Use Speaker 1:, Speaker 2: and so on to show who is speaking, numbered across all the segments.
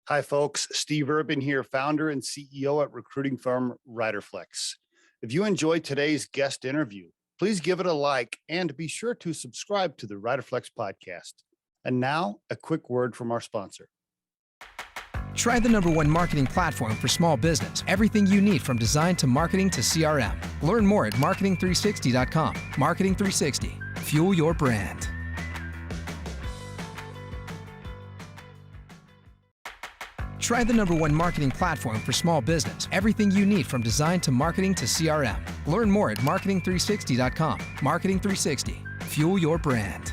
Speaker 1: Hi, folks. Steve Urban here, founder and CEO at recruiting firm Riderflex. If you enjoyed today's guest interview, please give it a like and be sure to subscribe to the Riderflex podcast. And now, a quick word from our sponsor.
Speaker 2: Try the #1 marketing platform for small business. Everything you need from design to marketing to CRM. Learn more at marketing360.com. Marketing 360. Fuel your brand. Try the #1 marketing platform for small business. Everything you need from design to marketing to CRM. Learn more at marketing360.com. Marketing 360. Fuel your brand.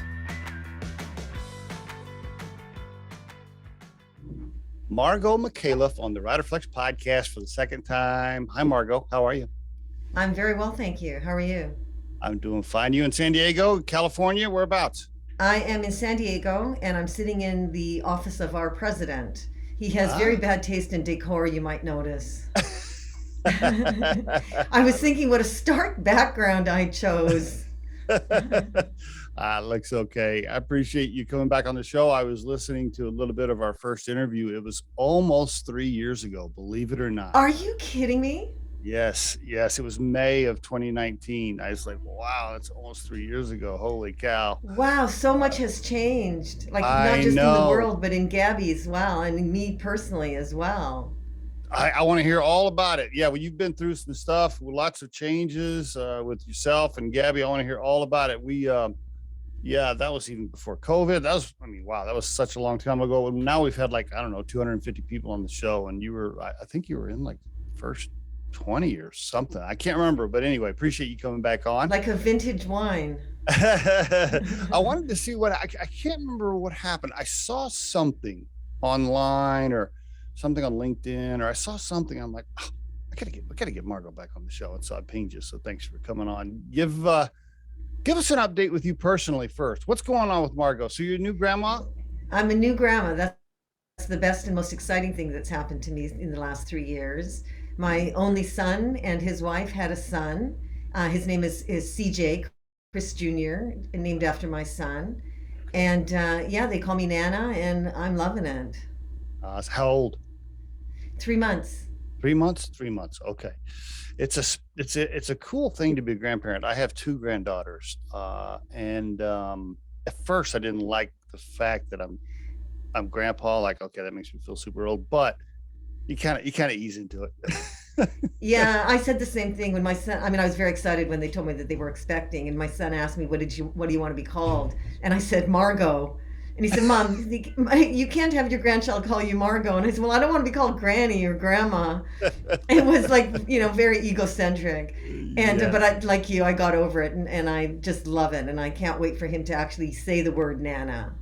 Speaker 1: Margot Micallef on the Riderflex podcast for the second time. Hi, Margo. How are you?
Speaker 3: I'm very well, thank you. How are you?
Speaker 1: I'm doing fine. You in San Diego, California? Whereabouts?
Speaker 3: I am in San Diego, and I'm sitting in the office of our president. He has very bad taste in decor, you might notice. I was thinking what a stark background I chose.
Speaker 1: Looks okay. I appreciate you coming back on the show. I was listening to a little bit of our first interview. It was almost 3 years ago, believe it or not.
Speaker 3: Are you kidding me?
Speaker 1: Yes. It was May of 2019. I was like, wow, that's almost 3 years ago. Holy cow.
Speaker 3: Wow, so much has changed. Like
Speaker 1: I
Speaker 3: not just
Speaker 1: know.
Speaker 3: in the world, but in Gabby as well, and me personally as well.
Speaker 1: I want to hear all about it. Yeah, well, you've been through some stuff with lots of changes with yourself and Gabby. I want to hear all about it. Yeah, that was even before COVID. Wow, that was such a long time ago. Now we've had 250 people on the show, and I think you were in like first 20 or something. I can't remember, but anyway, appreciate you coming back on.
Speaker 3: Like a vintage wine.
Speaker 1: I wanted to see I can't remember what happened. I saw something online or something on LinkedIn, or I saw something. I'm like, oh, I gotta get Margo back on the show. And so I pinged you. So thanks for coming on. Give us an update with you personally first. What's going on with Margo? So you're a new grandma?
Speaker 3: I'm a new grandma. That's the best and most exciting thing that's happened to me in the last 3 years. My only son and his wife had a son. His name is CJ, Chris Jr., named after my son. And they call me Nana, and I'm loving it.
Speaker 1: How old?
Speaker 3: 3 months.
Speaker 1: 3 months? 3 months. Okay. It's a cool thing to be a grandparent. I have 2 granddaughters. And at first I didn't like the fact that I'm grandpa, like, okay, that makes me feel super old, but you kind of ease into it.
Speaker 3: Yeah, I said the same thing when my son, I was very excited when they told me that they were expecting, and my son asked me, what do you want to be called? And I said, Margo. And he said, Mom, you can't have your grandchild call you Margo. And I said, well, I don't want to be called Granny or Grandma. It was very egocentric. And,
Speaker 1: Yeah.
Speaker 3: but I got over it, and I just love it. And I can't wait for him to actually say the word Nana.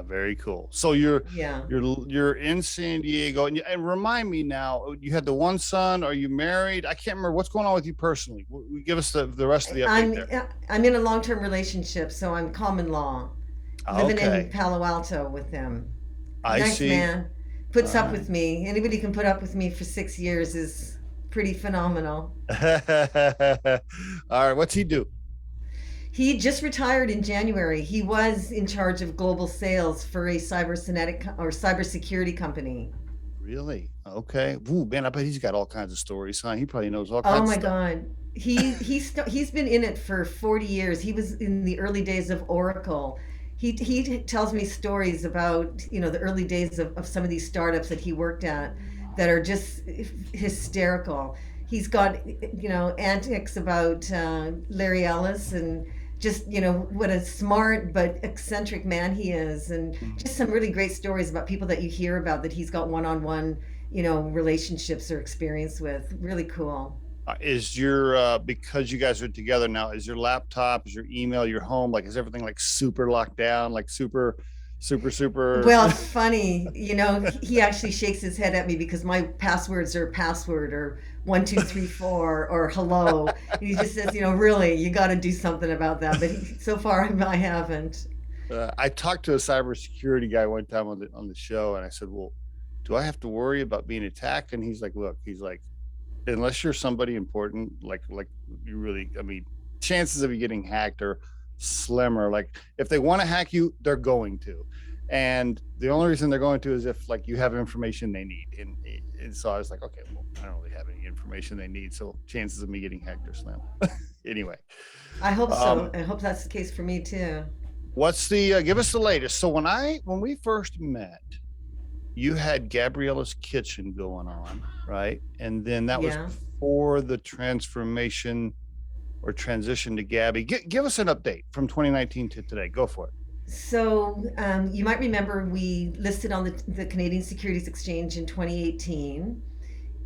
Speaker 1: Very cool. So you're
Speaker 3: Yeah.
Speaker 1: in San Diego, and remind me now, you had the one son. Are you married? I can't remember what's going on with you personally. Give us the rest of the update there.
Speaker 3: I'm in a long-term relationship, so I'm common law. Living
Speaker 1: Okay.
Speaker 3: in Palo Alto with him.
Speaker 1: I
Speaker 3: Nice
Speaker 1: see.
Speaker 3: man. Puts up
Speaker 1: Alright.
Speaker 3: with me. Anybody can put up with me for 6 years is pretty phenomenal.
Speaker 1: All right. What's he do?
Speaker 3: He just retired in January. He was in charge of global sales for a cybersecurity company.
Speaker 1: Really? Okay. Ooh, man, I bet he's got all kinds of stories, huh? He probably knows all
Speaker 3: Oh
Speaker 1: kinds
Speaker 3: my
Speaker 1: of stuff.
Speaker 3: God. He's been in it for 40 years. He was in the early days of Oracle. He tells me stories about, the early days of some of these startups that he worked at that are just hysterical. He's got, antics about Larry Ellis, and just, what a smart but eccentric man he is. And just some really great stories about people that you hear about that he's got one-on-one, relationships or experience with. Really cool.
Speaker 1: Is your because you guys are together now, is your laptop, is your email, your home, like, is everything like super locked down, like super?
Speaker 3: Well, it's funny, he actually shakes his head at me because my passwords are password or 1234 or hello. And he just says, really, you got to do something about that. But so far, I haven't.
Speaker 1: I talked to a cybersecurity guy one time on the show, and I said, well, do I have to worry about being attacked? And he's like, look, unless you're somebody important, like you really, chances of you getting hacked are slimmer. Like, if they want to hack you, they're going to. And the only reason they're going to is if like you have information they need. And so I was like, okay, well, I don't really have any information they need. So chances of me getting hacked are slim. Anyway,
Speaker 3: I hope so.
Speaker 1: um,
Speaker 3: I hope that's the case for me too.
Speaker 1: what's the, give us the latest. So when we first met, you had Gabriella's Kitchen going on, right? And then that was
Speaker 3: Yeah.
Speaker 1: before the transformation or transition to Gabby. Give us an update from 2019 to today. Go for it.
Speaker 3: So you might remember we listed on the Canadian Securities Exchange in 2018.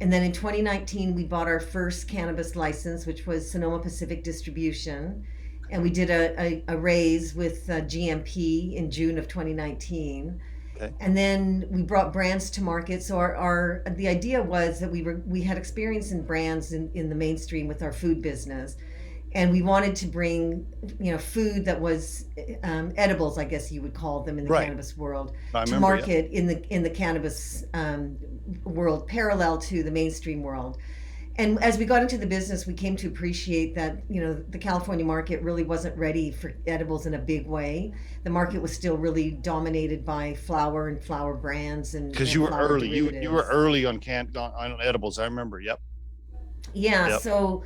Speaker 3: And then in 2019, we bought our first cannabis license, which was Sonoma Pacific Distribution. And we did a raise with GMP in June of 2019.
Speaker 1: Okay.
Speaker 3: And then we brought brands to market. So the idea was that we had experience in brands in the mainstream with our food business, and we wanted to bring food that was edibles, I guess you would call them in the
Speaker 1: Right.
Speaker 3: cannabis world,
Speaker 1: I
Speaker 3: to
Speaker 1: remember, yeah.
Speaker 3: market in the cannabis world, parallel to the mainstream world. And as we got into the business, we came to appreciate that the California market really wasn't ready for edibles in a big way. The market was still really dominated by flower and flower brands and
Speaker 1: Because you were
Speaker 3: flower
Speaker 1: early. You were
Speaker 3: derivatives.
Speaker 1: early on on edibles. I remember. Yep.
Speaker 3: Yeah,
Speaker 1: Yep.
Speaker 3: so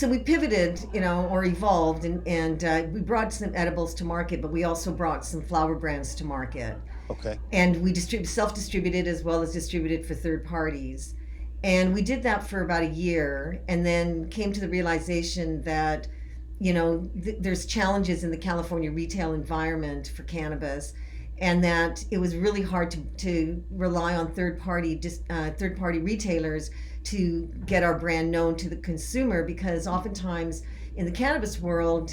Speaker 3: we pivoted, or evolved, and we brought some edibles to market, but we also brought some flower brands to market,
Speaker 1: Okay.
Speaker 3: and we self-distributed as well as distributed for third parties. And we did that for about a year, and then came to the realization that there's challenges in the California retail environment for cannabis, and that it was really hard to rely on third party retailers to get our brand known to the consumer, because oftentimes in the cannabis world,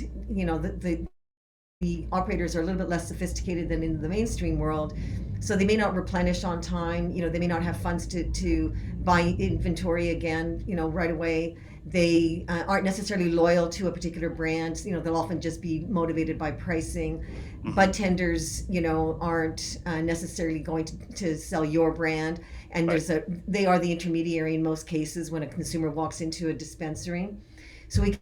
Speaker 3: the operators are a little bit less sophisticated than in the mainstream world. So they may not replenish on time. They may not have funds to buy inventory again, right away. They aren't necessarily loyal to a particular brand. They'll often just be motivated by pricing. Bud tenders, aren't necessarily going to sell your brand. And
Speaker 1: Right.
Speaker 3: they are the intermediary in most cases when a consumer walks into a dispensary. So we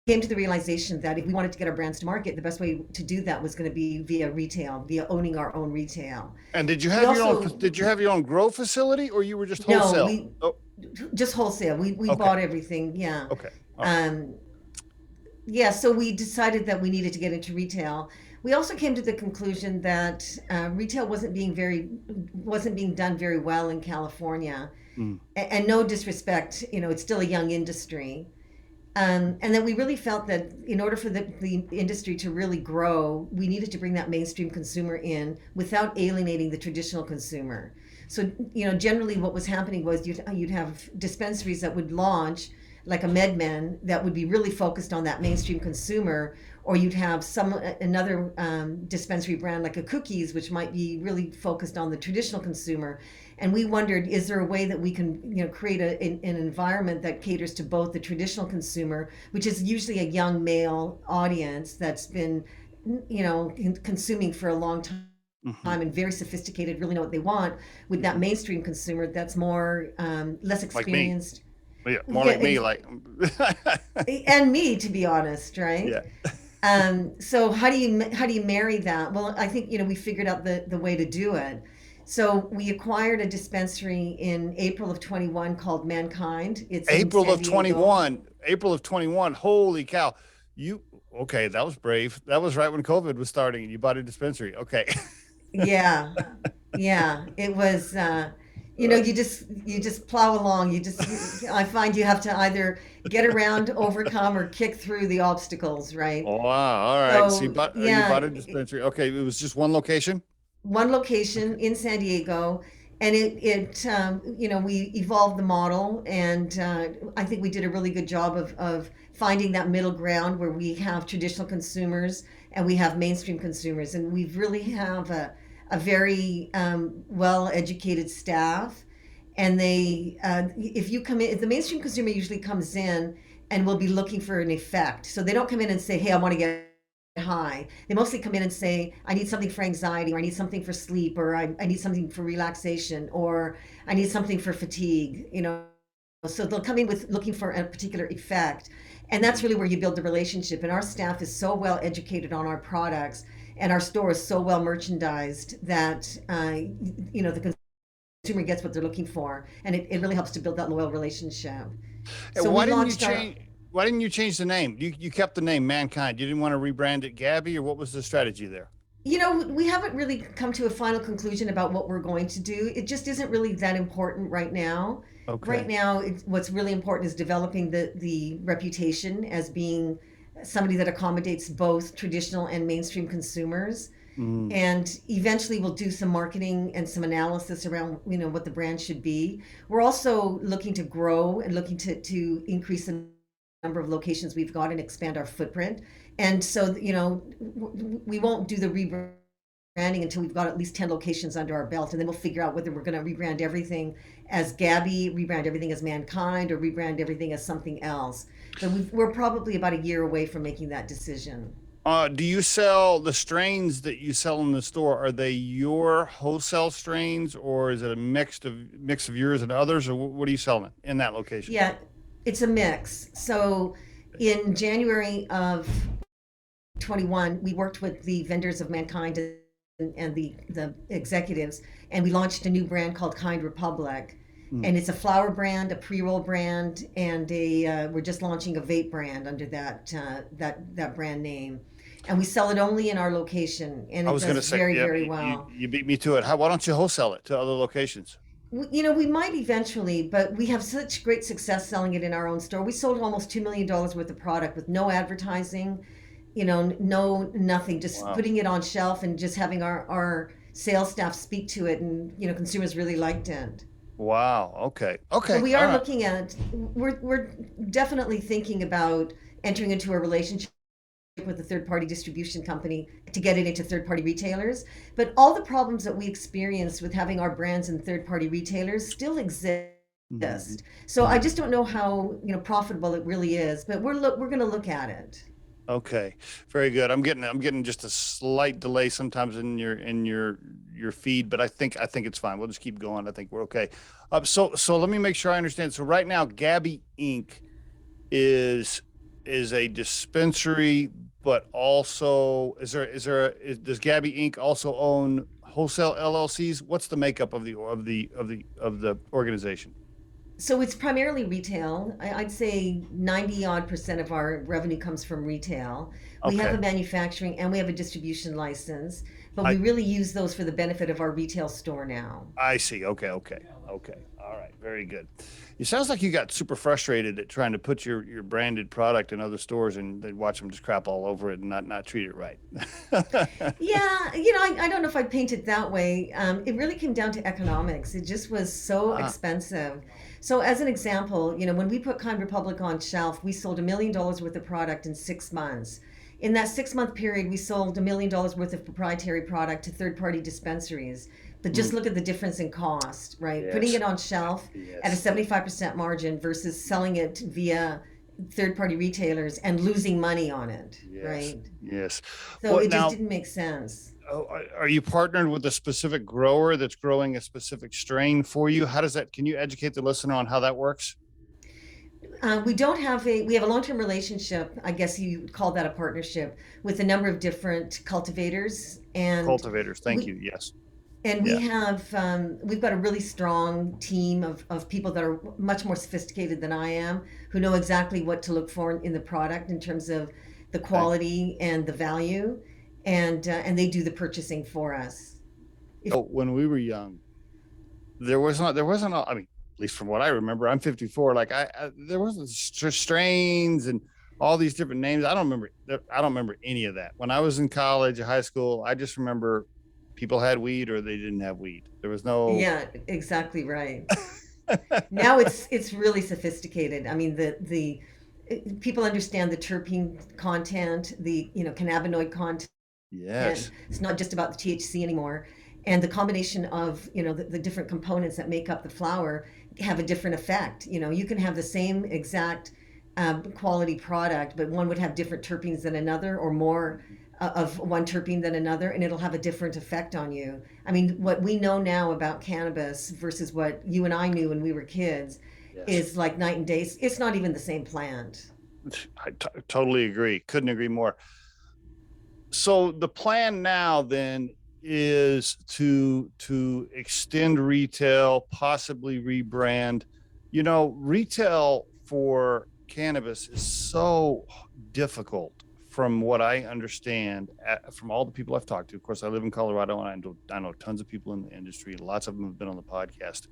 Speaker 3: came to the realization that if we wanted to get our brands to market, the best way to do that was going to be via retail, via owning our own retail.
Speaker 1: And did you
Speaker 3: We
Speaker 1: have your
Speaker 3: also,
Speaker 1: own? Did you have your own grow facility, or you were just
Speaker 3: no,
Speaker 1: wholesale?
Speaker 3: we
Speaker 1: Oh,
Speaker 3: just wholesale. We
Speaker 1: okay.
Speaker 3: bought everything. Yeah.
Speaker 1: Okay. All right.
Speaker 3: Um, yeah. So we decided that we needed to get into retail. We also came to the conclusion that retail wasn't being done very well in California.
Speaker 1: Mm.
Speaker 3: And no disrespect, it's still a young industry. And then we really felt that in order for the industry to really grow, we needed to bring that mainstream consumer in without alienating the traditional consumer. So, generally what was happening was you'd have dispensaries that would launch, like a MedMen, that would be really focused on that mainstream consumer, or you'd have another dispensary brand like a Cookies, which might be really focused on the traditional consumer. And we wondered, is there a way that we can create an environment that caters to both the traditional consumer, which is usually a young male audience that's been consuming for a long time and very sophisticated, really know what they want, with that mainstream consumer that's more less
Speaker 1: Like me.
Speaker 3: experienced.
Speaker 1: Yeah, more like me. Like.
Speaker 3: And me, to be honest, right?
Speaker 1: Yeah.
Speaker 3: So how do you marry that? Well, I think we figured out the way to do it. So we acquired a dispensary in April of 21 called Mankind. It's in
Speaker 1: April
Speaker 3: San
Speaker 1: of
Speaker 3: Diego.
Speaker 1: 21. April of 21. Holy cow! Okay? That was brave. That was right when COVID was starting, and you bought a dispensary. Okay.
Speaker 3: Yeah, yeah. It was. You just plow along. I find you have to either get around, overcome, or kick through the obstacles, right?
Speaker 1: Oh, wow. All right. So
Speaker 3: So
Speaker 1: you bought
Speaker 3: yeah,
Speaker 1: a dispensary. Okay. It was just one location.
Speaker 3: one location
Speaker 1: Okay.
Speaker 3: in San Diego, and we evolved the model, and I think we did a really good job of finding that middle ground where we have traditional consumers and we have mainstream consumers, and we really have a very well educated staff, and if the mainstream consumer usually comes in and will be looking for an effect, so they don't come in and say, hey, I want to get high. They mostly come in and say, I need something for anxiety, or I need something for sleep, or I need something for relaxation, or I need something for fatigue, So they'll come in with looking for a particular effect. And that's really where you build the relationship. And our staff is so well educated on our products and our store is so well merchandised that the consumer gets what they're looking for, and it really helps to build that loyal relationship.
Speaker 1: And
Speaker 3: So we launched our
Speaker 1: why didn't you change the name? You kept the name Mankind. You didn't want to rebrand it Gabby, or what was the strategy there?
Speaker 3: we haven't really come to a final conclusion about what we're going to do. It just isn't really that important right now. Right
Speaker 1: Okay.
Speaker 3: now, what's really important is developing the reputation as being somebody that accommodates both traditional and mainstream consumers.
Speaker 1: Mm,
Speaker 3: And eventually we'll do some marketing and some analysis around what the brand should be. We're also looking to grow and looking to increase the number of locations we've got and expand our footprint. And so we won't do the rebranding until we've got at least 10 locations under our belt, and then we'll figure out whether we're going to rebrand everything as Gabby, rebrand everything as Mankind, or rebrand everything as something else. But we're probably about a year away from making that decision.
Speaker 1: do you sell the strains that you sell in the store? Are they your wholesale strains, or is it a mix of yours and others, or what are you selling in that location?
Speaker 3: Yeah, it's a mix. So in January of 21, we worked with the vendors of Mankind and the executives, and we launched a new brand called Kind Republic.
Speaker 1: Mm.
Speaker 3: And it's a flower brand, a pre-roll brand, and we're just launching a vape brand under that brand name. And we sell it only in our location, and
Speaker 1: I
Speaker 3: it
Speaker 1: was going to
Speaker 3: does
Speaker 1: say,
Speaker 3: very,
Speaker 1: yeah,
Speaker 3: very
Speaker 1: you,
Speaker 3: well.
Speaker 1: you beat me to it. Why don't you wholesale it to other locations?
Speaker 3: We might eventually, but we have such great success selling it in our own store. We sold almost $2 million worth of product with no advertising, no nothing, just
Speaker 1: Wow.
Speaker 3: putting it on shelf and just having our sales staff speak to it, and consumers really liked it.
Speaker 1: Wow. Okay.
Speaker 3: So
Speaker 1: Okay.
Speaker 3: we
Speaker 1: All
Speaker 3: are
Speaker 1: right.
Speaker 3: looking at, we're definitely thinking about entering into a relationship with a third party distribution company to get it into third party retailers. But all the problems that we experienced with having our brands in third party retailers still exist.
Speaker 1: Mhm.
Speaker 3: So I just don't know how profitable it really is, but we're going to look at it.
Speaker 1: Okay, very good. I'm getting just a slight delay sometimes in your feed, but I think it's fine. We'll just keep going. I think we're okay. So let me make sure I understand. So right now, Gabby Inc. is is a dispensary, but also does Gabby Inc. also own wholesale LLCs? What's the makeup of the organization?
Speaker 3: So it's primarily retail. I'd say 90 odd percent of our revenue comes from retail. We have
Speaker 1: Okay,
Speaker 3: a manufacturing and we have a distribution license, but we
Speaker 1: I
Speaker 3: really use those for the benefit of our retail store now.
Speaker 1: I see. Okay, okay, okay. All right, very good. It sounds like you got super frustrated at trying to put your branded product in other stores, and they watch them just crap all over it and not treat it right.
Speaker 3: Yeah, I don't know if I'd paint it that way. It really came down to economics. It just was so
Speaker 1: Ah,
Speaker 3: expensive. So, as an example, when we put Kind Republic on shelf, we sold $1 million worth of product in 6 months. In that 6 month period, we sold $1 million worth of proprietary product to third party dispensaries. But
Speaker 1: mm,
Speaker 3: just look at the difference in cost, right? Putting
Speaker 1: yes,
Speaker 3: it on shelf at a
Speaker 1: yes,
Speaker 3: 75% margin versus selling it via third party retailers and losing money on it,
Speaker 1: yes,
Speaker 3: right?
Speaker 1: yes.
Speaker 3: So
Speaker 1: What
Speaker 3: it just
Speaker 1: now?
Speaker 3: didn't make sense.
Speaker 1: Oh, are you partnered with a specific grower that's growing a specific strain for you? How does that? Can you educate the listener on how that works?
Speaker 3: We don't have we have a long-term relationship, I guess you would call that a partnership, with a number of different cultivators. And
Speaker 1: Cultivators. Thank
Speaker 3: we,
Speaker 1: you. Yes.
Speaker 3: and we
Speaker 1: Yeah.
Speaker 3: have, we've got a really strong team of people that are much more sophisticated than I am, who know exactly what to look for in the product in terms of the
Speaker 1: Okay.
Speaker 3: quality and the value. And they do the purchasing for us. If
Speaker 1: So when we were young, there wasn't I mean, at least from what I remember, I'm 54. Like there wasn't strains and all these different names. I don't remember any of that. When I was in college, high school, I just remember people had weed or they didn't have weed. There was no.
Speaker 3: Yeah, exactly right. Now it's really sophisticated. I mean, the people understand the terpene content, the cannabinoid content.
Speaker 1: Yes.
Speaker 3: It's not just about the THC anymore, and the combination of the different components that make up the flower have a different effect. You can have the same exact quality product, but one would have different terpenes than another, or more of one terpene than another, and it'll have a different effect on you. I mean, what we know now about cannabis versus what you and I knew when we were kids
Speaker 1: Yes.
Speaker 3: is like night and day. It's not even the same plant.
Speaker 1: Totally agree. Couldn't agree more. So the plan now then is to extend retail, possibly rebrand. Retail for cannabis is so difficult from what I understand from all the people I've talked to. Of course, I live in Colorado and I know tons of people in the industry. Lots of them have been on the podcast.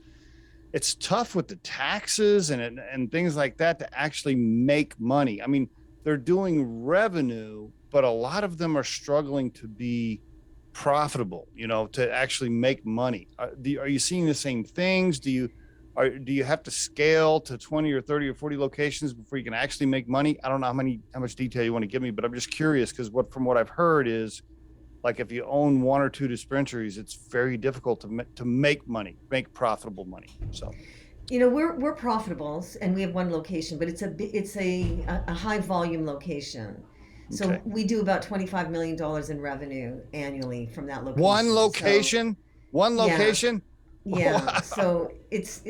Speaker 1: It's tough with the taxes and things like that to actually make money. I mean, they're doing revenue, but a lot of them are struggling to be profitable, to actually make money. Are you seeing the same things? Do you have to scale to 20 or 30 or 40 locations before you can actually make money? I don't know how much detail you want to give me, but I'm just curious because from what I've heard is, like, if you own one or two dispensaries, it's very difficult to make money, make profitable money. So,
Speaker 3: we're profitable and we have one location, but it's a high volume location. So
Speaker 1: okay.
Speaker 3: we do about $25 million in revenue annually from that location.
Speaker 1: One location? One location?
Speaker 3: Yeah.
Speaker 1: Wow.
Speaker 3: So it's,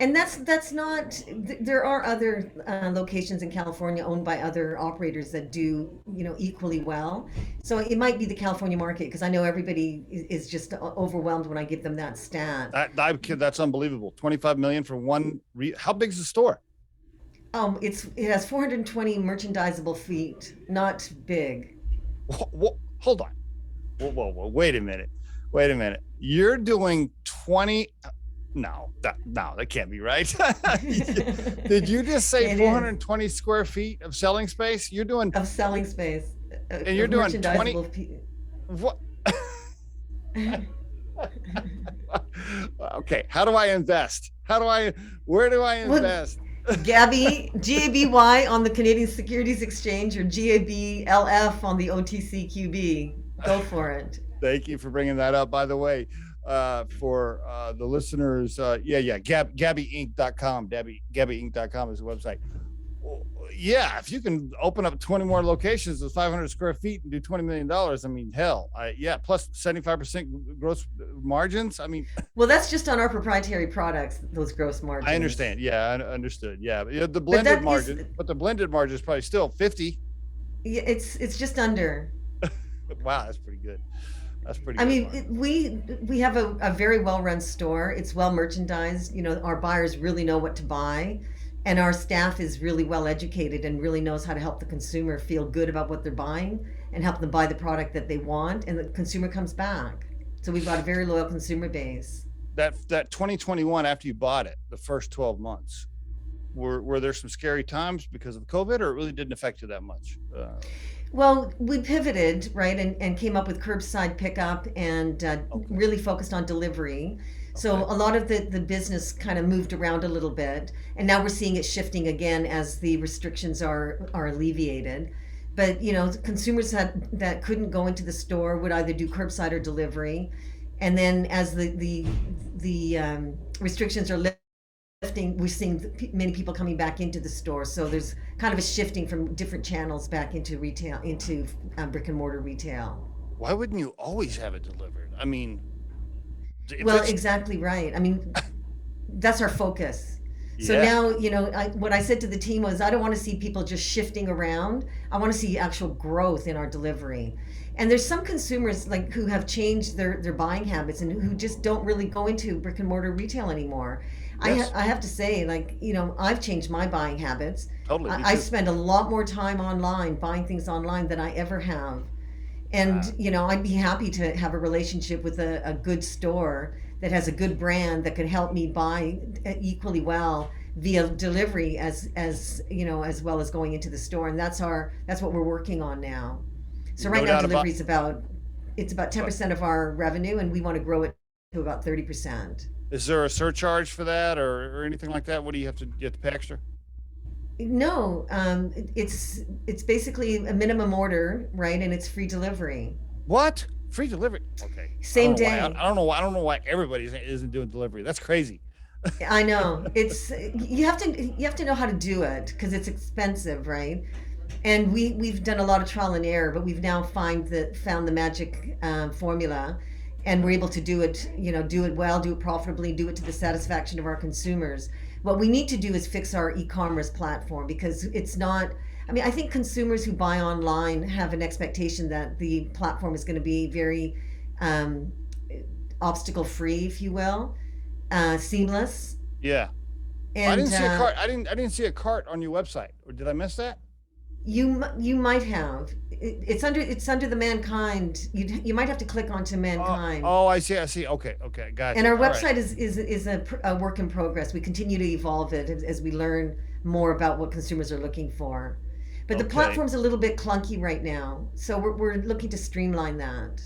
Speaker 3: and that's not, there are other locations in California owned by other operators that do, equally well. So it might be the California market, because I know everybody is just overwhelmed when I give them that stat.
Speaker 1: That's unbelievable. 25 million for one. How big is the store?
Speaker 3: It has 420 merchandisable feet, not big.
Speaker 1: Hold on. Whoa. Wait a minute. You're doing 20. No, that can't be right. Did you just say 420 square feet of selling space? You're doing
Speaker 3: of selling space,
Speaker 1: and you're doing 20. What? Okay, how do I invest? Where do I invest?
Speaker 3: GABY on the Canadian Securities Exchange, or GABLF on the OTCQB. Go for it.
Speaker 1: Thank you for bringing that up, by the way. For the listeners, GABYinc.com. GABYinc.com is the website. Yeah, if you can open up 20 more locations with 500 square feet and do $20 million, I mean, hell, plus 75% gross margins. I mean,
Speaker 3: well, that's just on our proprietary products, those gross margins.
Speaker 1: I understand. Yeah, I understood. Yeah, the blended margin, but the blended margin is probably still 50.
Speaker 3: Yeah, it's just under.
Speaker 1: Wow, that's pretty good.
Speaker 3: I mean, we have a very well-run store. It's well merchandised. Our buyers really know what to buy, and our staff is really well educated and really knows how to help the consumer feel good about what they're buying and help them buy the product that they want, and the consumer comes back. So we've got a very loyal consumer base.
Speaker 1: That 2021, after you bought it, the first 12 months, were there some scary times because of COVID, or it really didn't affect you that much?
Speaker 3: Well, we pivoted, right, and came up with curbside pickup and really focused on delivery. So a lot of the business kind of moved around a little bit, and now we're seeing it shifting again as the restrictions are alleviated. But consumers that couldn't go into the store would either do curbside or delivery, and then as the restrictions are lifting, we're seeing many people coming back into the store. So there's kind of a shifting from different channels back into retail, into brick and mortar retail.
Speaker 1: Why wouldn't you always have it delivered? I mean,
Speaker 3: well, exactly right. I mean, that's our focus. So now, what I said to the team was, I don't want to see people just shifting around. I want to see actual growth in our delivery. And there's some consumers who have changed their buying habits and who just don't really go into brick and mortar retail anymore. Yes. I have to say, I've changed my buying habits.
Speaker 1: Totally.
Speaker 3: I spend a lot more time online, buying things online, than I ever have. And, I'd be happy to have a relationship with a good store that has a good brand that could help me buy equally well via delivery as well as going into the store. And that's what we're working on now. So right now delivery is about 10% of our revenue, and we want to grow it to about 30%.
Speaker 1: Is there a surcharge for that or anything like that? What do you have to pay extra?
Speaker 3: No, it's basically a minimum order, right? And it's free delivery.
Speaker 1: What? Free delivery? Okay.
Speaker 3: Same day.
Speaker 1: I don't know why everybody isn't doing delivery. That's crazy.
Speaker 3: I know. It's you have to know how to do it, because it's expensive, right? And we've done a lot of trial and error, but we've now found the magic formula, and we're able to do it well, do it profitably, do it to the satisfaction of our consumers. What we need to do is fix our e-commerce platform, because it's not, I mean, I think consumers who buy online have an expectation that the platform is going to be very um, obstacle free, if you will, seamless.
Speaker 1: Yeah. I
Speaker 3: And
Speaker 1: didn't see a cart. I didn't see a cart on your website. Or did I miss that?
Speaker 3: you might have it's under the Mankind. You might have to click onto
Speaker 1: Oh,
Speaker 3: Mankind.
Speaker 1: oh, I see. I see. Okay. Okay. Gotcha.
Speaker 3: And our
Speaker 1: All right.
Speaker 3: website is a work in progress. We continue to evolve it as we learn more about what consumers are looking for. But the
Speaker 1: Okay.
Speaker 3: platform's a little bit clunky right now, so we're looking to streamline that.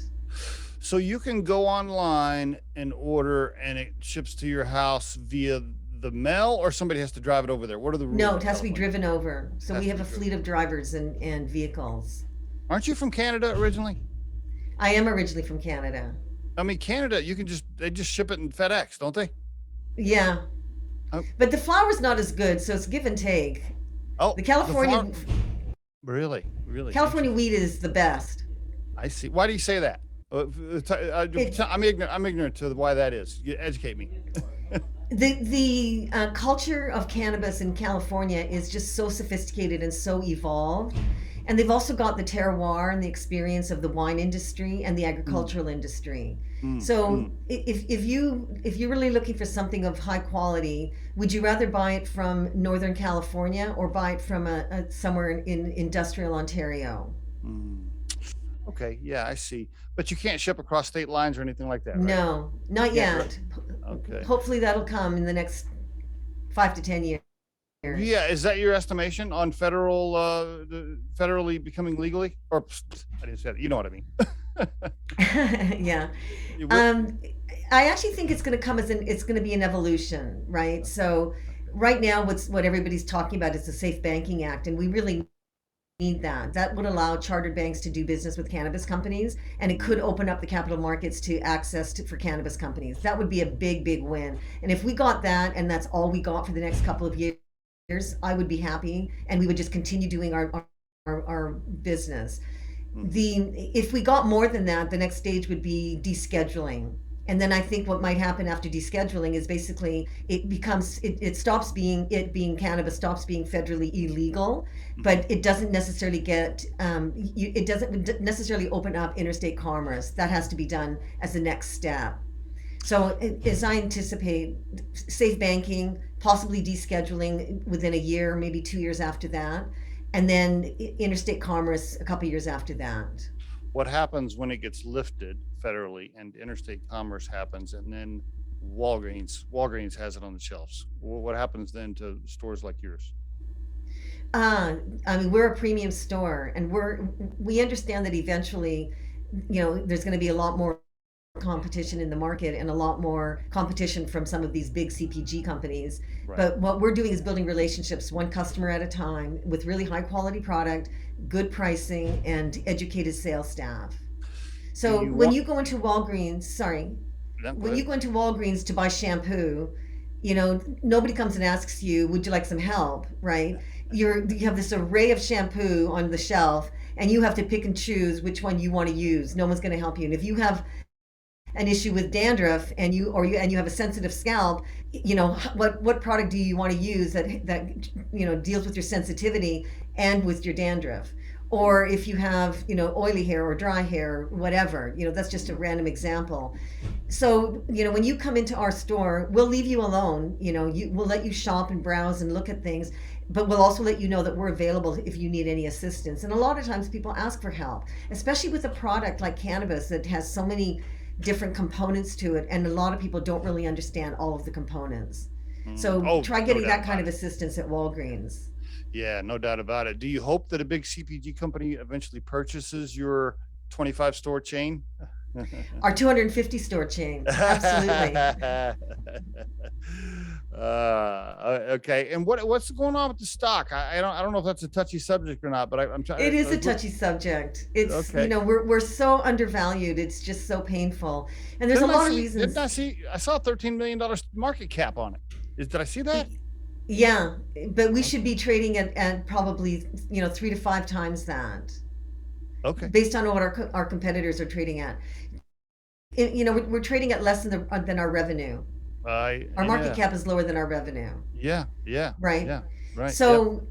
Speaker 1: So you can go online and order and it ships to your house via the mail, or somebody has to drive it over there. What are the rules
Speaker 3: No,
Speaker 1: in
Speaker 3: it has to be
Speaker 1: California?
Speaker 3: driven over. So
Speaker 1: Has
Speaker 3: we
Speaker 1: to
Speaker 3: have
Speaker 1: be
Speaker 3: a
Speaker 1: driven.
Speaker 3: fleet of drivers and vehicles.
Speaker 1: Aren't you from Canada originally?
Speaker 3: I am originally from Canada.
Speaker 1: I mean, Canada, they just ship it in FedEx, don't they?
Speaker 3: Yeah,
Speaker 1: Oh,
Speaker 3: but the flour's not as good, so it's give and take.
Speaker 1: oh,
Speaker 3: The
Speaker 1: the flour.
Speaker 3: California
Speaker 1: Really, really
Speaker 3: California
Speaker 1: interesting.
Speaker 3: wheat is the best.
Speaker 1: I see. Why do you say that?
Speaker 3: It
Speaker 1: I'm ignorant. I'm ignorant to why that is. You educate me.
Speaker 3: the culture of cannabis in California is just so sophisticated and so evolved, and they've also got the terroir and the experience of the wine industry and the
Speaker 1: Mm,
Speaker 3: agricultural industry.
Speaker 1: mm,
Speaker 3: So
Speaker 1: mm.
Speaker 3: if you're really looking for something of high quality, would you rather buy it from Northern California or buy it from a somewhere in industrial Ontario?
Speaker 1: Mm. Okay, yeah, I see. But you can't ship across state lines or anything like that, right?
Speaker 3: No,
Speaker 1: You
Speaker 3: not
Speaker 1: can't.
Speaker 3: yet.
Speaker 1: Okay.
Speaker 3: Hopefully that'll come in the next 5 to 10 years.
Speaker 1: Yeah, is that your estimation on federally becoming legally? Or I didn't say that. You know what I mean?
Speaker 3: Yeah.
Speaker 1: You would-
Speaker 3: Um, I actually think it's going to come it's going to be an evolution, right? So right now, what everybody's talking about is the Safe Banking Act, and we really need that. That would allow chartered banks to do business with cannabis companies, and it could open up the capital markets to access for cannabis companies. That would be a big, big win. And if we got that, and that's all we got for the next couple of years, I would be happy, and we would just continue doing our business.
Speaker 1: Mhm.
Speaker 3: If we got more than that, the next stage would be descheduling. And then I think what might happen after descheduling is basically it stops being cannabis, stops being federally illegal, but it doesn't necessarily it doesn't necessarily open up interstate commerce. That has to be done as the next step. So as I anticipate, safe banking, possibly descheduling within a year, maybe 2 years after that, and then interstate commerce a couple years after that.
Speaker 1: What happens when it gets lifted federally and interstate commerce happens, and then Walgreens has it on the shelves? What happens then to stores like yours?
Speaker 3: I mean, we're a premium store, and we understand that eventually, there's going to be a lot more competition in the market and a lot more competition from some of these big CPG companies.
Speaker 1: Right.
Speaker 3: But what we're doing is building relationships one customer at a time with really high quality product, good pricing, and educated sales staff.
Speaker 1: Do
Speaker 3: So
Speaker 1: you
Speaker 3: when
Speaker 1: want
Speaker 3: you go into Walgreens, sorry,
Speaker 1: them? Go
Speaker 3: when you
Speaker 1: ahead.
Speaker 3: go into Walgreens to buy shampoo, nobody comes and asks you, would you like some help, right? You have this array of shampoo on the shelf, and you have to pick and choose which one you want to use. No one's going to help you. And if you have an issue with dandruff and you have a sensitive scalp, what product do you want to use that deals with your sensitivity and with your dandruff? Or if you have oily hair or dry hair, whatever, that's just a random example. So when you come into our store, we'll leave you alone. We'll let you shop and browse and look at things, but we'll also let you know that we're available if you need any assistance. And a lot of times people ask for help, especially with a product like cannabis that has so many different components to it, and a lot of people don't really understand all of the components. So
Speaker 1: Oh,
Speaker 3: try
Speaker 1: no
Speaker 3: getting
Speaker 1: doubt
Speaker 3: that kind
Speaker 1: about
Speaker 3: of
Speaker 1: it.
Speaker 3: assistance at Walgreens.
Speaker 1: Yeah, no doubt about it. Do you hope that a big CPG company eventually purchases your 25 store chain?
Speaker 3: Our 250 store chain, absolutely.
Speaker 1: Okay. And what's going on with the stock? I don't know if that's a touchy subject or not, but I'm
Speaker 3: It
Speaker 1: trying.
Speaker 3: is a touchy subject. It's
Speaker 1: Okay.
Speaker 3: we're so undervalued. It's just so painful, and there's a lot of reasons.
Speaker 1: Didn't I see? I saw $13 million market cap on it. Did I see that?
Speaker 3: Yeah, but we should
Speaker 1: Okay.
Speaker 3: be trading at probably 3 to 5 times that,
Speaker 1: Okay.
Speaker 3: based on what our competitors are trading at. We're trading at less than our revenue. Our market
Speaker 1: Yeah.
Speaker 3: cap is lower than our revenue,
Speaker 1: Yeah. Yeah.
Speaker 3: right?
Speaker 1: Yeah. Right. Yeah.
Speaker 3: So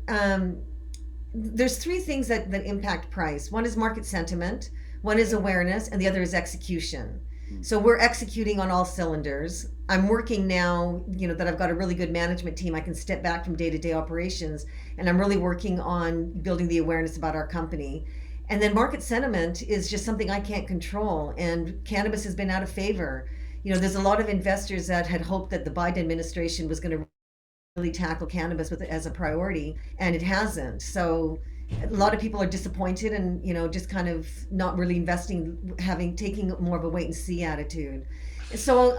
Speaker 3: there's three things that impact price. One is market sentiment, one is awareness, and the other is execution. So we're executing on all cylinders. I'm working now, that I've got a really good management team. I can step back from day-to-day operations, and I'm really working on building the awareness about our company. And then market sentiment is just something I can't control, and cannabis has been out of favor. There's a lot of investors that had hoped that the Biden administration was going to really tackle cannabis as a priority, and it hasn't. So a lot of people are disappointed and just kind of not really investing, taking more of a wait and see attitude. So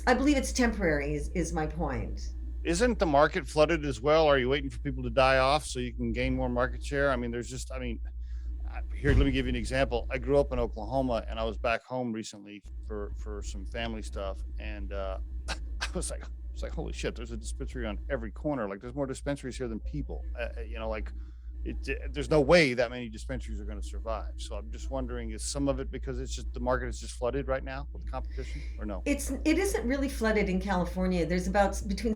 Speaker 3: I believe it's temporary is my point.
Speaker 1: Isn't the market flooded as well? Are you waiting for people to die off so you can gain more market share? I mean, here, let me give you an example. I grew up in Oklahoma, and I was back home recently for some family stuff, and I was like, holy shit, there's a dispensary on every corner. Like, there's more dispensaries here than people. There's no way that many dispensaries are going to survive. So I'm just wondering, is some of it because it's just the market is just flooded right now with competition, or no?
Speaker 3: It isn't really flooded in California. There's about between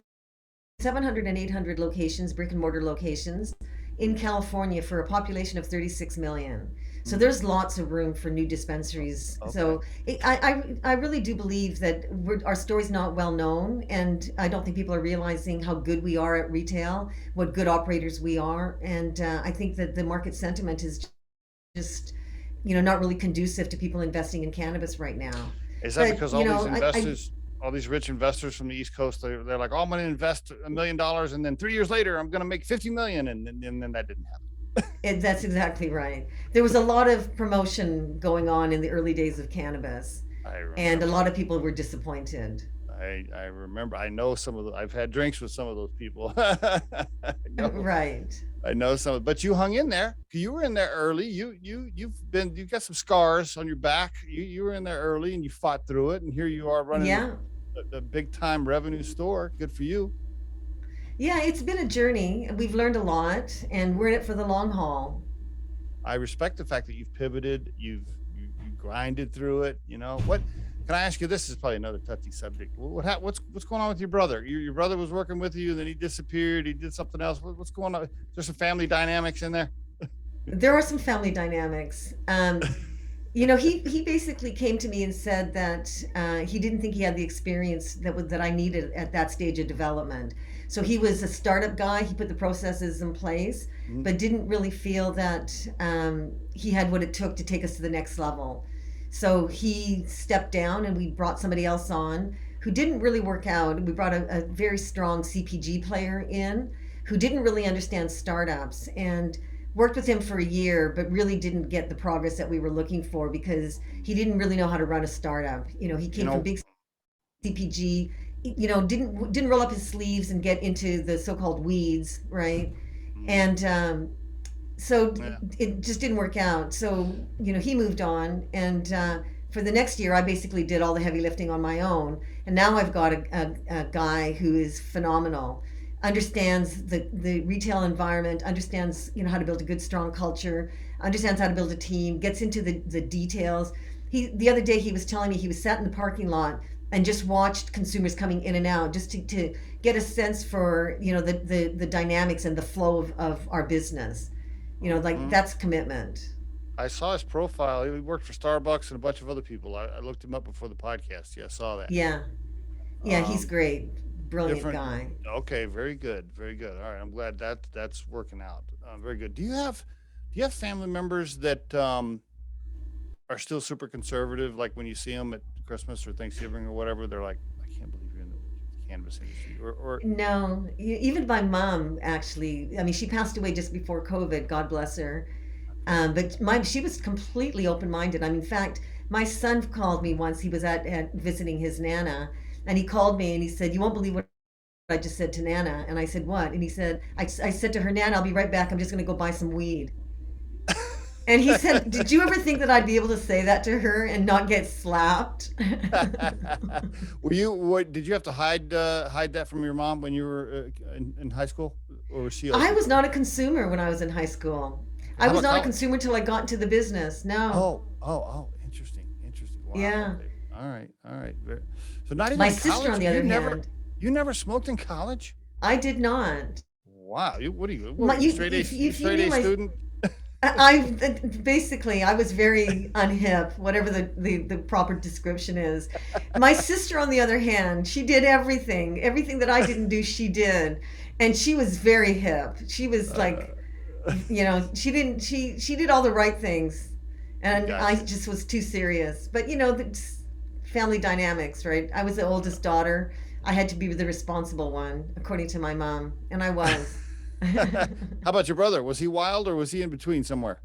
Speaker 3: 700 and 800 locations, brick and mortar locations in California for a population of 36 million. So there's lots of room for new dispensaries. Okay. So I really do believe that our story's not well known, and I don't think people are realizing how good we are at retail, what good operators we are. And I think that the market sentiment is just, not really conducive to people investing in cannabis right now.
Speaker 1: Is that because all these investors, all these rich investors from the East Coast, they're like, oh, I'm going to invest $1 million, and then 3 years later, I'm going to make 50 million. And then that didn't happen.
Speaker 3: That's exactly right. There was a lot of promotion going on in the early days of cannabis, and a lot of people were disappointed.
Speaker 1: I remember. I know some of I've had drinks with some of those people.
Speaker 3: Right.
Speaker 1: I know some, but you hung in there. You were in there early. You've got some scars on your back. You were in there early, and you fought through it. And here you are running the big time revenue store. Good for you.
Speaker 3: Yeah, it's been a journey. We've learned a lot, and we're in it for the long haul.
Speaker 1: I respect the fact that you've pivoted, you grinded through it. What can I ask you? This is probably another touchy subject. What's going on with your brother? Your brother was working with you, then he disappeared. He did something else. What's going on? There's some family dynamics in there.
Speaker 3: There are some family dynamics. He basically came to me and said that he didn't think he had the experience that I needed at that stage of development. So he was a startup guy. He put the processes in place, but didn't really feel that he had what it took to take us to the next level. So he stepped down, and we brought somebody else on who didn't really work out. We brought a very strong CPG player in who didn't really understand startups, and worked with him for a year, but really didn't get the progress that we were looking for because he didn't really know how to run a startup. He came from big CPG, didn't roll up his sleeves and get into the so-called weeds, right? And so it just didn't work out. So, he moved on, and for the next year, I basically did all the heavy lifting on my own. And now I've got a guy who is phenomenal, understands the retail environment, understands how to build a good, strong culture, understands how to build a team, gets into the details. The other day he was telling me he was sat in the parking lot and just watched consumers coming in and out, just to get a sense for the dynamics and the flow of our business. That's commitment.
Speaker 1: I saw his profile. He worked for Starbucks and a bunch of other people. I looked him up before the podcast. Yeah, I saw that.
Speaker 3: Yeah, he's great. Brilliant guy.
Speaker 1: Okay, very good, very good. All right, I'm glad that's working out. Very good. Do you have family members that are still super conservative? Like when you see them at Christmas or Thanksgiving or whatever, they're like, I can't believe you're in the cannabis industry. Or
Speaker 3: no, even my mom actually. I mean, she passed away just before COVID. God bless her. But she was completely open-minded. I mean, in fact, my son called me once. He was at visiting his Nana. And he called me and he said, you won't believe what I just said to Nana. And I said, what? And he said, I said to her, Nana, I'll be right back. I'm just going to go buy some weed. And he said, did you ever think that I'd be able to say that to her and not get slapped?
Speaker 1: Did you have to hide that from your mom when you were in high school? Or was she?
Speaker 3: I was not a consumer when I was in high school. I was not a consumer till I got into the business. No.
Speaker 1: Oh, interesting. Wow.
Speaker 3: Yeah.
Speaker 1: Okay. All right. So not even
Speaker 3: my
Speaker 1: in
Speaker 3: sister,
Speaker 1: college?
Speaker 3: on the other hand,
Speaker 1: you never smoked in college?
Speaker 3: I did not.
Speaker 1: Wow. What are you? What
Speaker 3: My,
Speaker 1: were you
Speaker 3: you,
Speaker 1: straight A?
Speaker 3: if
Speaker 1: You
Speaker 3: you
Speaker 1: straight
Speaker 3: knew
Speaker 1: A
Speaker 3: my,
Speaker 1: student?
Speaker 3: basically I was very unhip, whatever the proper description is. My sister, on the other hand, she did everything that I didn't do, she did, and she was very hip. She was like, she did all the right things, and I
Speaker 1: Gotcha.
Speaker 3: just was too serious. But it's family dynamics, right? I was the oldest daughter. I had to be the responsible one, according to my mom, and I was.
Speaker 1: How about your brother? Was he wild or was he in between somewhere?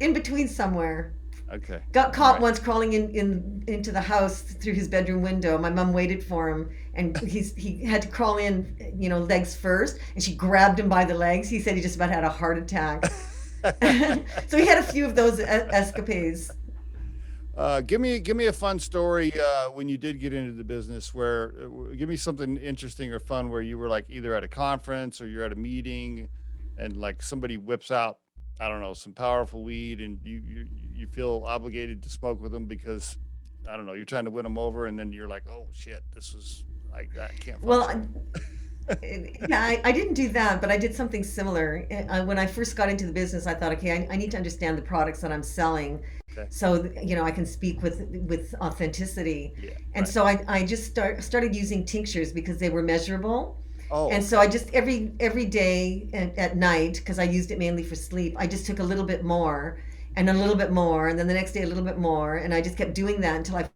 Speaker 3: In between somewhere.
Speaker 1: Okay.
Speaker 3: Got
Speaker 1: All
Speaker 3: caught
Speaker 1: right.
Speaker 3: once crawling into the house through his bedroom window. My mom waited for him, and he had to crawl in, legs first, and she grabbed him by the legs. He said he just about had a heart attack. So he had a few of those escapades.
Speaker 1: Give me a fun story when you did get into the business. Where give me something interesting or fun where you were like either at a conference or you're at a meeting, and like somebody whips out, I don't know, some powerful weed, and you feel obligated to smoke with them because I don't know, you're trying to win them over, and then you're like, oh shit, this is I can't
Speaker 3: Well,
Speaker 1: function.
Speaker 3: yeah, I didn't do that, but I did something similar. When I first got into the business, I thought, okay, I need to understand the products that I'm selling,
Speaker 1: Okay.
Speaker 3: so I can speak with authenticity.
Speaker 1: Yeah.
Speaker 3: And
Speaker 1: Right.
Speaker 3: so I just started using tinctures because they were measurable.
Speaker 1: Oh,
Speaker 3: And so
Speaker 1: okay.
Speaker 3: I just every day at night, because I used it mainly for sleep, I just took a little bit more and a little bit more, and then the next day a little bit more, and I just kept doing that until I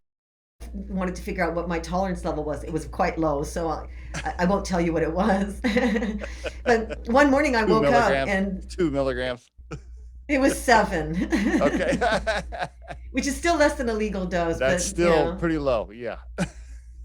Speaker 3: wanted to figure out what my tolerance level was. It was quite low, so I won't tell you what it was. But one morning I
Speaker 1: Two
Speaker 3: woke up
Speaker 1: milligrams.
Speaker 3: and
Speaker 1: 2 milligrams.
Speaker 3: it was 7,
Speaker 1: Okay.
Speaker 3: which is still less than a legal dose,
Speaker 1: That's
Speaker 3: but
Speaker 1: still pretty low. Yeah.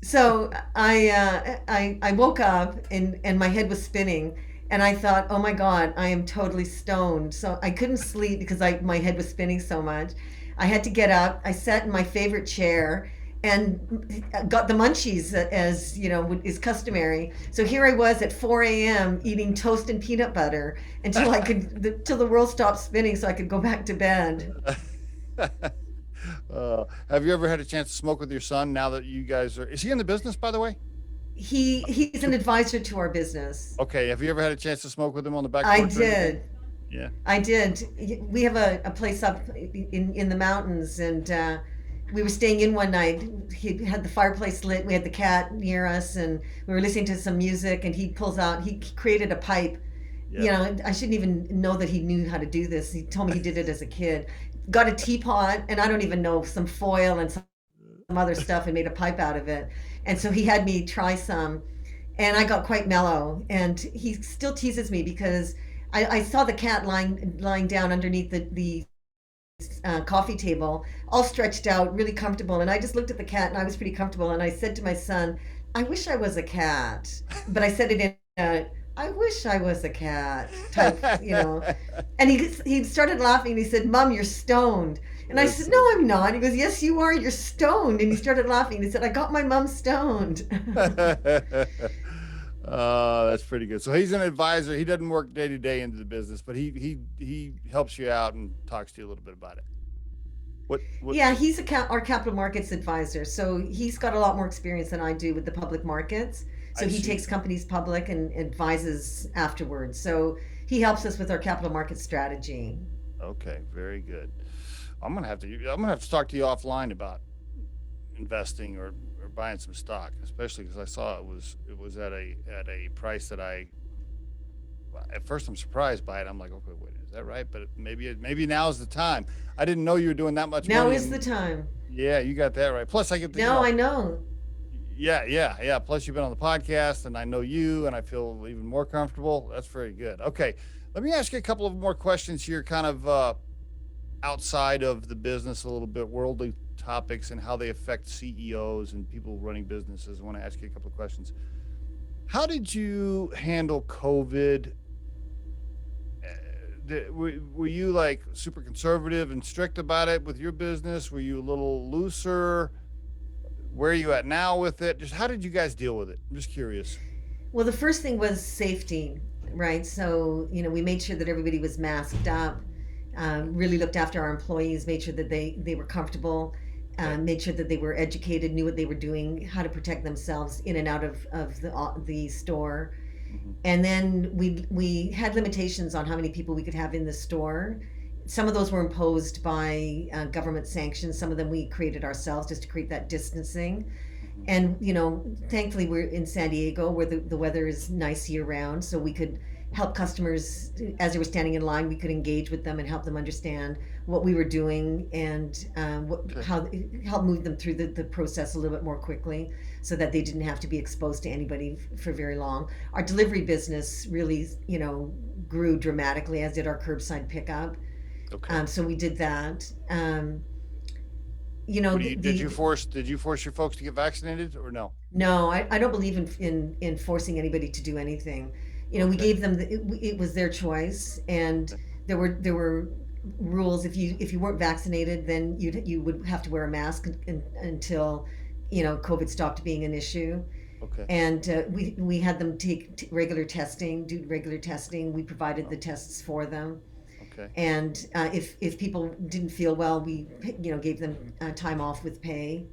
Speaker 3: So I woke up and my head was spinning, and I thought, oh my God, I am totally stoned. So I couldn't sleep because my head was spinning so much. I had to get up. I sat in my favorite chair and got the munchies, as is customary. So here I was at 4 a.m. eating toast and peanut butter till the world stopped spinning so I could go back to bed.
Speaker 1: Have you ever had a chance to smoke with your son now that you guys are, is he in the business, by the way?
Speaker 3: He's an advisor to our business.
Speaker 1: Okay. Have you ever had a chance to smoke with him on the back
Speaker 3: I
Speaker 1: porch or anything?
Speaker 3: did.
Speaker 1: Yeah.
Speaker 3: I did. We have a place up in the mountains, and we were staying in one night. He had the fireplace lit. We had the cat near us, and we were listening to some music. And he created a pipe.
Speaker 1: Yeah.
Speaker 3: I shouldn't even know that he knew how to do this. He told me he did it as a kid. Got a teapot, and I don't even know, some foil and some other stuff, and made a pipe out of it. And so he had me try some, and I got quite mellow. And he still teases me because I saw the cat lying down underneath the coffee table, all stretched out, really comfortable. And I just looked at the cat, and I was pretty comfortable. And I said to my son, "I wish I was a cat," but I said it in a "I wish I was a cat" type, And he started laughing, and he said, "Mom, you're stoned." And I said, "No, I'm not." He goes, "Yes, you are. You're stoned." And he started laughing. He said, "I got my mom stoned."
Speaker 1: That's pretty good. So he's an advisor. He doesn't work day to day into the business, but he helps you out and talks to you a little bit about it. What?
Speaker 3: Yeah, he's our capital markets advisor. So he's got a lot more experience than I do with the public markets. So
Speaker 1: I
Speaker 3: he
Speaker 1: see.
Speaker 3: takes companies public and advises afterwards. So he helps us with our capital market strategy.
Speaker 1: Okay, very good. I'm gonna have to talk to you offline about investing or buying some stock, especially because I saw it was at a price that at first I'm surprised by it. I'm like, okay, wait, is that right? But maybe now is the time. I didn't know you were doing that much
Speaker 3: Now
Speaker 1: money.
Speaker 3: is the time.
Speaker 1: Yeah, you got that right. Plus, I get to,
Speaker 3: No, I know.
Speaker 1: yeah. Plus, you've been on the podcast, and I know you, and I feel even more comfortable. That's very good. Okay, let me ask you a couple of more questions here, kind of outside of the business, a little bit worldly topics and how they affect CEOs and people running businesses. I want to ask you a couple of questions. How did you handle COVID? Were you like super conservative and strict about it with your business? Were you a little looser? Where are you at now with it? Just how did you guys deal with it? I'm just curious.
Speaker 3: Well, the first thing was safety, right? So, we made sure that everybody was masked up, really looked after our employees, made sure that they were comfortable,
Speaker 1: Okay.
Speaker 3: made sure that they were educated, knew what they were doing, how to protect themselves in and out of the store.
Speaker 1: Mhm.
Speaker 3: And then we had limitations on how many people we could have in the store. Some of those were imposed by government sanctions. Some of them we created ourselves just to create that distancing.
Speaker 1: Mhm.
Speaker 3: And thankfully we're in San Diego where the weather is nice year round, so we could help customers as they were standing in line. We could engage with them and help them understand what we were doing, and
Speaker 1: Okay.
Speaker 3: how help move them through the process a little bit more quickly, so that they didn't have to be exposed to anybody for very long. Our delivery business really grew dramatically, as did our curbside pickup.
Speaker 1: Okay.
Speaker 3: So we did that.
Speaker 1: What do
Speaker 3: The,
Speaker 1: you
Speaker 3: the
Speaker 1: did you force your folks to get vaccinated or no?
Speaker 3: No, I don't believe in forcing anybody to do anything. We
Speaker 1: Okay.
Speaker 3: gave them it was their choice, and
Speaker 1: Okay.
Speaker 3: there were rules. If you weren't vaccinated, then you would have to wear a mask until COVID stopped being an issue.
Speaker 1: Okay.
Speaker 3: And we had them take regular testing, do regular testing. We provided the
Speaker 1: Oh,
Speaker 3: tests for them,
Speaker 1: okay.
Speaker 3: and if people didn't feel well, we gave them time off with pay.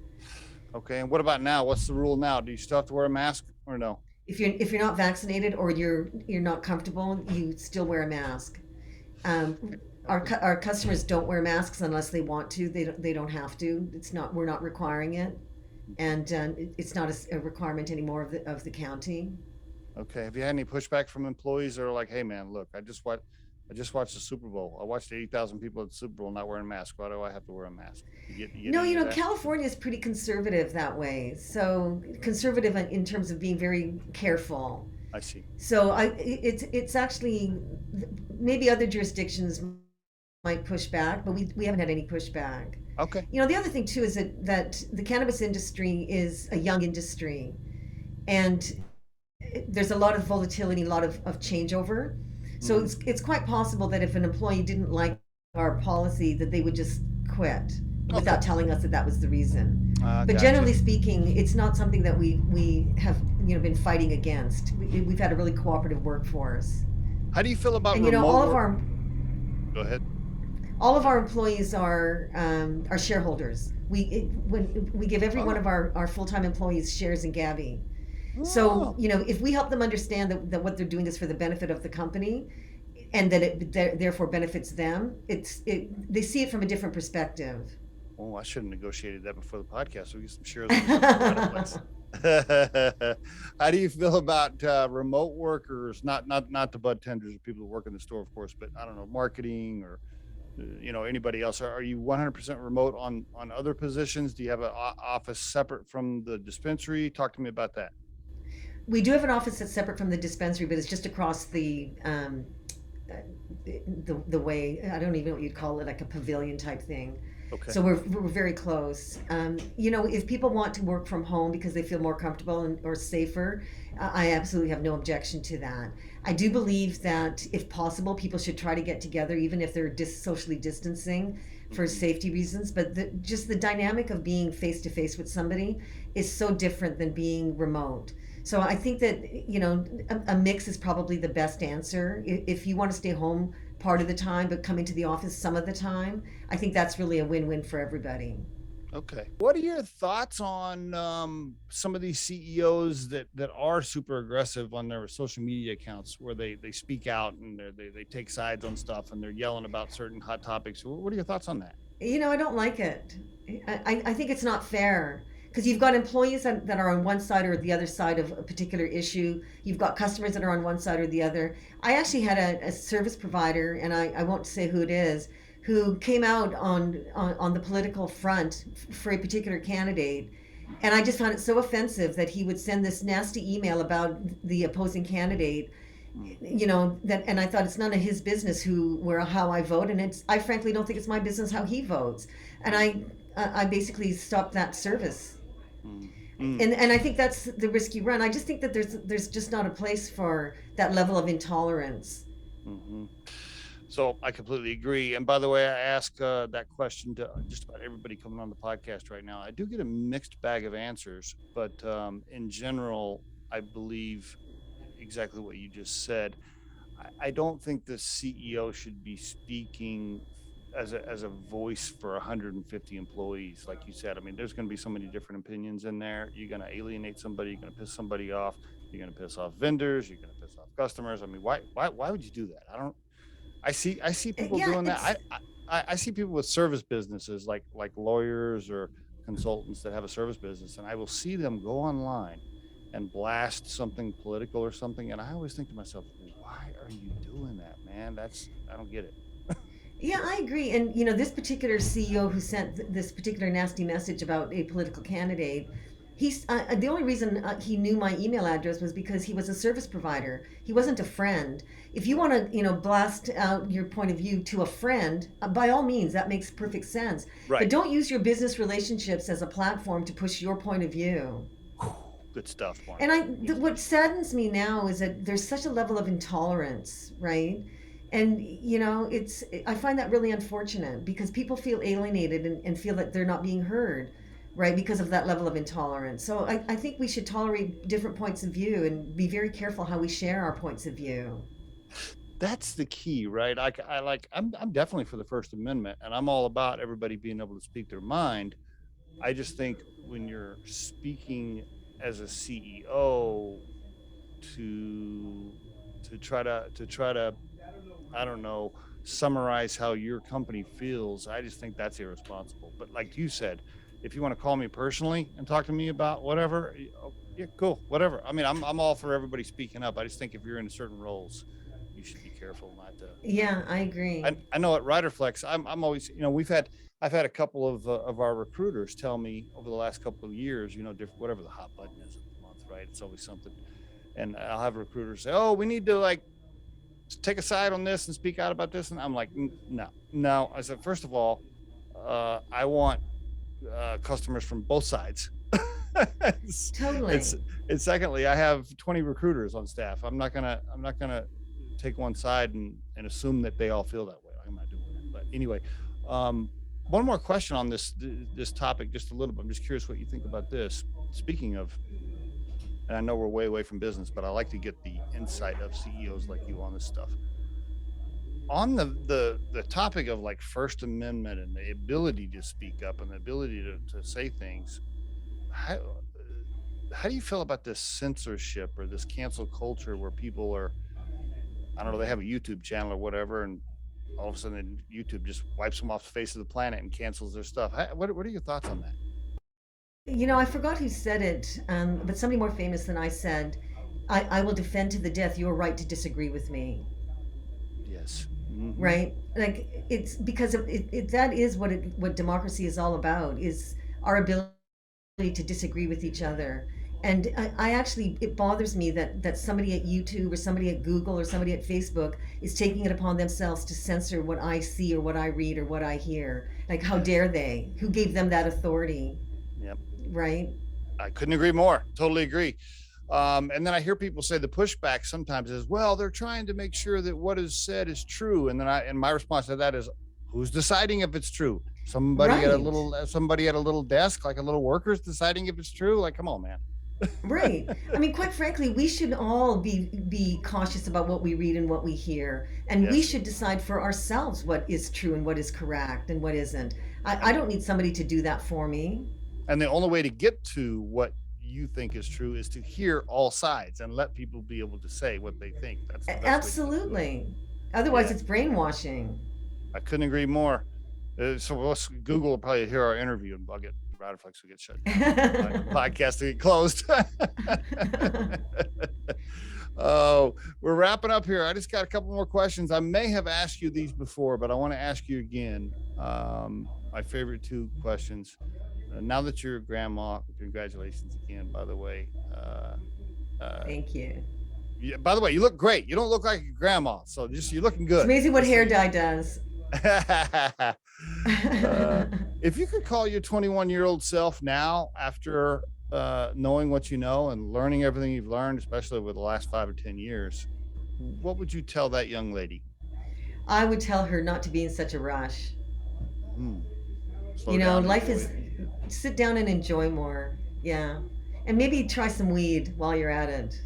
Speaker 1: Okay. And what about now? What's the rule now? Do you still have to wear a mask or no?
Speaker 3: If you're not vaccinated, or you're not comfortable, you still wear a mask. Our
Speaker 1: Okay.
Speaker 3: our customers don't wear masks unless they want to. They don't have to. We're not requiring it,
Speaker 1: Mhm.
Speaker 3: and it's not a requirement anymore of the county.
Speaker 1: Okay. Have you had any pushback from employees that are like, "Hey, man, look, I just watched the Super Bowl. I watched 80,000 people at the Super Bowl not wearing masks. Why do I have to wear a mask?" You get
Speaker 3: No,
Speaker 1: any of that?
Speaker 3: California is pretty conservative that way. So conservative in terms of being very careful.
Speaker 1: I see.
Speaker 3: So it's actually, maybe other jurisdictions might push back, but we haven't had any pushback.
Speaker 1: Okay.
Speaker 3: The other thing too is that the cannabis industry is a young industry, and there's a lot of volatility, a lot of changeover. So
Speaker 1: Hmm.
Speaker 3: it's quite possible that if an employee didn't like our policy, that they would just quit
Speaker 1: Okay.
Speaker 3: without telling us that that was the reason. But
Speaker 1: Gotcha.
Speaker 3: generally speaking, it's not something that we have been fighting against. We've had a really cooperative workforce,
Speaker 1: How do you feel about
Speaker 3: and
Speaker 1: remote work? Go ahead.
Speaker 3: all of our employees are shareholders. When we give every one
Speaker 1: Oh.
Speaker 3: of our full-time employees shares in GABY. So,
Speaker 1: Oh.
Speaker 3: if we help them understand that what they're doing is for the benefit of the company, and that it therefore benefits them, they see it from a different perspective.
Speaker 1: Oh, I should have negotiated that before the podcast. So we get some shares in Riderflex. How do you feel about remote workers? Not the bud tenders or people who work in the store, of course, but I don't know, marketing or anybody else. Are you 100% remote on other positions? Do you have an office separate from the dispensary? Talk to me about that.
Speaker 3: We do have an office that's separate from the dispensary, but it's just across uh, the way. I don't even know what you'd call it, like a pavilion type thing.
Speaker 1: Okay.
Speaker 3: So we're very close. If people want to work from home because they feel more comfortable or safer, I absolutely have no objection to that. I do believe that if possible, people should try to get together, even if they're socially distancing for
Speaker 1: Hmm.
Speaker 3: safety reasons. But just the dynamic of being face to face with somebody is so different than being remote. So I think that a mix is probably the best answer. If you want to stay home part of the time but come into the office some of the time, I think that's really a win-win for everybody.
Speaker 1: Okay. What are your thoughts on some of these CEOs that are super aggressive on their social media accounts, where they speak out and they take sides on stuff and they're yelling about certain hot topics? What are your thoughts on that?
Speaker 3: I don't like it. I think it's not fair, because you've got employees that are on one side or the other side of a particular issue. You've got customers that are on one side or the other. I actually had a service provider, and I won't say who it is, who came out on the political front for a particular candidate. And I just found it so offensive that he would send this nasty email about the opposing candidate.
Speaker 1: Mm.
Speaker 3: And I thought, it's none of his business how I vote, and I frankly don't think it's my business how he votes. And I basically stopped that service.
Speaker 1: Mm. Mm.
Speaker 3: And I think that's the risk you run. I just think that there's just not a place for that level of intolerance.
Speaker 1: Hmm. So I completely agree. And by the way, I ask that question to just about everybody coming on the podcast right now. I do get a mixed bag of answers, but in general, I believe exactly what you just said. I don't think the CEO should be speaking as a voice for 150 employees, like you said. I mean, there's going to be so many different opinions in there. You're going to alienate somebody. You're going to piss somebody off. You're going to piss off vendors. You're going to piss off customers. I mean, why would you do that? I see people
Speaker 3: Yeah,
Speaker 1: doing that. I see people with service businesses like lawyers or consultants that have a service business, and I will see them go online and blast something political or something. And I always think to myself, why are you doing that, man? I don't get it.
Speaker 3: yeah, I agree. And this particular CEO who sent this particular nasty message about a political candidate, he's the only reason he knew my email address was because he was a service provider. He wasn't a friend. If you want to, blast out your point of view to a friend, by all means, that makes perfect sense.
Speaker 1: Right.
Speaker 3: But don't use your business relationships as a platform to push your point of view.
Speaker 1: Good stuff, Mark.
Speaker 3: And what saddens me now is that there's such a level of intolerance, right? And I find that really unfortunate because people feel alienated and feel that they're not being heard, right? Because of that level of intolerance. So I think we should tolerate different points of view and be very careful how we share our points of view.
Speaker 1: That's the key, right? I'm definitely for the First Amendment, and I'm all about everybody being able to speak their mind. I just think when you're speaking as a CEO to try to I don't know, summarize how your company feels, I just think that's irresponsible. But like you said, if you want to call me personally and talk to me about whatever, yeah, cool, whatever. I mean, I'm all for everybody speaking up. I just think if you're in certain roles, you should be careful not to.
Speaker 3: Yeah, I agree.
Speaker 1: I know at Riderflex, I'm always, I've had a couple of our recruiters tell me over the last couple of years, different, whatever the hot button is of the month, right? It's always something. And I'll have recruiters say, oh, we need to take a side on this and speak out about this. And I'm like, no. I said, first of all, I want customers from both sides.
Speaker 3: Totally.
Speaker 1: And secondly, I have 20 recruiters on staff. I'm not gonna take one side and assume that they all feel that way. I'm not doing that. But anyway, one more question on this topic, just a little bit. I'm just curious what you think about this. Speaking of, and I know we're way away from business, but I like to get the insight of CEOs like you on this stuff. On the topic of First Amendment and the ability to speak up and the ability to say things, how do you feel about this censorship or this cancel culture where people are, I don't know, they have a YouTube channel or whatever, and all of a sudden YouTube just wipes them off the face of the planet and cancels their stuff? What are your thoughts on that?
Speaker 3: I forgot who said it, but somebody more famous than I said, I will defend to the death your right to disagree with me.
Speaker 1: Yes. Mm-hmm.
Speaker 3: Right? It's because of it, that is what democracy is all about, is our ability to disagree with each other. And I actually, it bothers me that somebody at YouTube or somebody at Google or somebody at Facebook is taking it upon themselves to censor what I see or what I read or what I hear. How dare they? Who gave them that authority?
Speaker 1: Yep.
Speaker 3: Right?
Speaker 1: I couldn't agree more. Totally agree. And then I hear people say the pushback sometimes is, well, they're trying to make sure that what is said is true. And then my response to that is, who's deciding if it's true? Somebody
Speaker 3: Right.
Speaker 1: at a little desk, like a little worker's deciding if it's true. Come on, man.
Speaker 3: Right. I mean, quite frankly, we should all be cautious about what we read and what we hear. And we
Speaker 1: Yes.
Speaker 3: should decide for ourselves what is true and what is correct and what isn't. I don't need somebody to do that for me.
Speaker 1: And the only way to get to what you think is true is to hear all sides and let people be able to say what they think. That's the best way to do it.
Speaker 3: Absolutely. Otherwise,
Speaker 1: Yeah.
Speaker 3: it's brainwashing.
Speaker 1: I couldn't agree more. So Google will probably hear our interview and bug it. Riderflex will get shut down. Podcast will get closed. Oh, we're wrapping up here. I just got a couple more questions. I may have asked you these before, but I want to ask you again. My favorite two questions. Now that you're a grandma, congratulations again, by the way.
Speaker 3: Thank you.
Speaker 1: Yeah, by the way, you look great. You don't look like a grandma, so you're looking good.
Speaker 3: It's amazing what hair dye does.
Speaker 1: If you could call your 21-year-old self now, after knowing what you know and learning everything you've learned, especially over the last 5 or 10 years, what would you tell that young lady?
Speaker 3: I would tell her not to be in such a rush.
Speaker 1: Slow down,
Speaker 3: Life
Speaker 1: enjoy
Speaker 3: is, sit down and enjoy more. Yeah. And maybe try some weed while you're at it.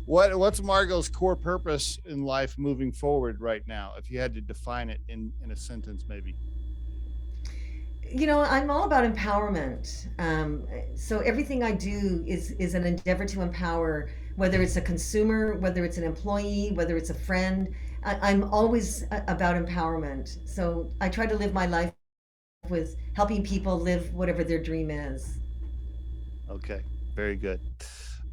Speaker 1: What's Margot's core purpose in life moving forward right now, if you had to define it in a sentence, maybe?
Speaker 3: I'm all about empowerment. So everything I do is an endeavor to empower, whether it's a consumer, whether it's an employee, whether it's a friend. I'm always about empowerment. So I try to live my life with helping people live whatever their dream is.
Speaker 1: Okay, very good.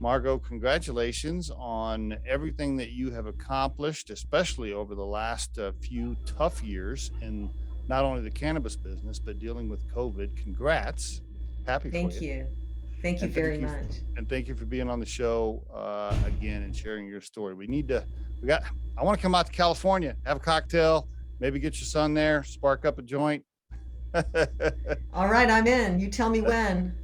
Speaker 1: Margot, congratulations on everything that you have accomplished, especially over the last few tough years in not only the cannabis business, but dealing with COVID. Congrats. Happy for
Speaker 3: Thank
Speaker 1: you.
Speaker 3: you. Thank you
Speaker 1: And
Speaker 3: very much.
Speaker 1: and thank you for being on the show again and sharing your story. I want to come out to California, have a cocktail, maybe get your son there, spark up a joint.
Speaker 3: All right, I'm in. You tell me when.